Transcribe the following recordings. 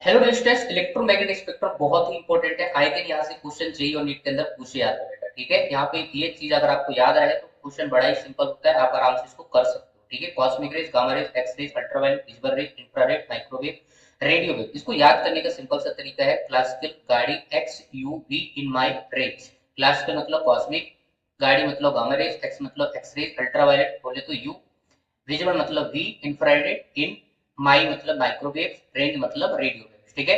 Hello students, electromagnetic spectrum बहुत ही important है। आए दिन यहाँ से क्वेश्चन जेईई और नीट के अंदर पूछे जाते हैं बेटा। ठीक है, यहाँ पे ये चीज अगर आपको याद रहे तो क्वेश्चन बड़ा ही सिंपल होता है, आप आराम से इसको कर सकते हो। ठीक है, cosmic rays, gamma rays, X rays, ultraviolet, visible rays, infrared, microwave, radio wave. इसको याद करने का सिंपल सा तरीका है क्लासिकल गाड़ी X U V in my rays. Classical मतलब कॉस्मिक, गाड़ी मतलब गामा रेज, एक्स मतलब एक्स रेज, अल्ट्रावायलेट बोले तो यू, विजिबल मतलब वी, इंफ्रारेड इन, माई मतलब माइक्रोवेव, रेंज मतलब रेडियो वेव। ठीक है,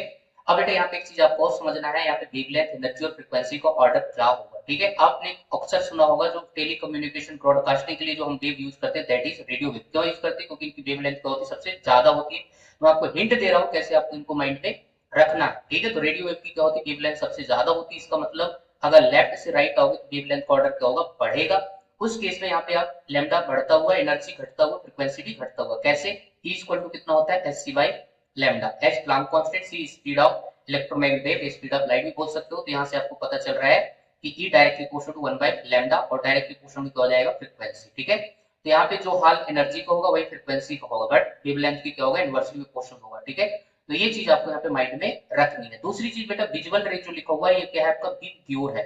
अब बेटा यहाँ पे एक चीज आपको और समझना है, यहाँ पे वेवलेंथ, एनर्जी और फ्रीक्वेंसी का ऑर्डर क्या होगा। ठीक है, आपने अक्सर सुना होगा जो टेली कम्युनिकेशन ब्रॉडकास्टिंग के लिए जो हम वेव यूज करते हैं दैट इज रेडियो वेव। क्यों यूज करते हैं? क्योंकि इनकी वेवलेंथ क्या होती है, सबसे ज्यादा होती है। मैं आपको हिंट दे रहा हूँ कैसे आपको इनको माइंड में रखना है। ठीक है, तो रेडियो वेव की क्या होती है, वेवलेंथ सबसे ज्यादा होती है। इसका मतलब अगर लेफ्ट से राइट आओगे तो वेवलेंथ का ऑर्डर क्या होगा, बढ़ेगा। उस केस में यहाँ पे आप लैम्डा बढ़ता हुआ, एनर्जी घटता हुआ, फ्रीक्वेंसी भी घटता हुआ। कैसे? E इक्वल टू कितना होता है, H C by lambda. H Planck constant, C speed of electromagnetic wave, speed of light भी बोल सकते हो। तो यहाँ से आपको पता चल रहा है कि E directly proportional to 1 by lambda और डायरेक्टली प्रोपोर्शनल क्या हो जाएगा, फ्रीक्वेंसी। ठीक है, तो यहाँ पे जो हाल एनर्जी का होगा वही फ्रीक्वेंसी का होगा, बट वेवलेंथ की क्या होगा, इनवर्सली प्रोपोर्शनल होगा। ठीक है, तो ये चीज आपको यहाँ पे माइंड में रखनी है। दूसरी चीज बेटा, विजुअल रे जो लिखा हुआ है ये क्या है, आपका बिग ग्योर है।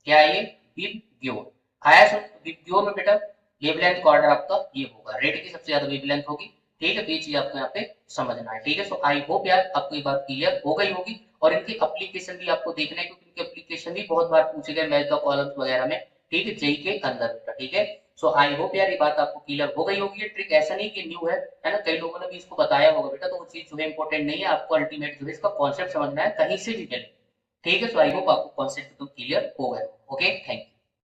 क्या है ये? बिग ग्योर। आया सुन, बिग ग्योर में बेटा वेवलेंथ का ऑर्डर आपका ये होगा, रेड की सबसे ज्यादा वेवलेंथ होगी। ठीक है, तो ये चीज आपको यहाँ पे समझना है। ठीक है, सो आई होप यार आपको ये बात क्लियर हो गई होगी। और इनकी एप्लीकेशन भी आपको देखना है क्योंकि इनके एप्लीकेशन भी बहुत बार पूछे गए मैथ द कॉलम्स वगैरह में। ठीक है, जेई के अंदर बेटा। ठीक है, सो आई होप यार ये बात आपको क्लियर हो गई होगी। ये ट्रिक ऐसा नहीं कि न्यू है ना, कई लोगों ने भी इसको बताया होगा बेटा, तो वो चीज जो है इंपॉर्टेंट नहीं है। आपको अल्टीमेट जो है इसका कॉन्सेप्ट समझना है, कहीं से भी मिले। ठीक है, सो आई होप आपको कॉन्सेप्ट तो क्लियर हो गए। Okay, thank you.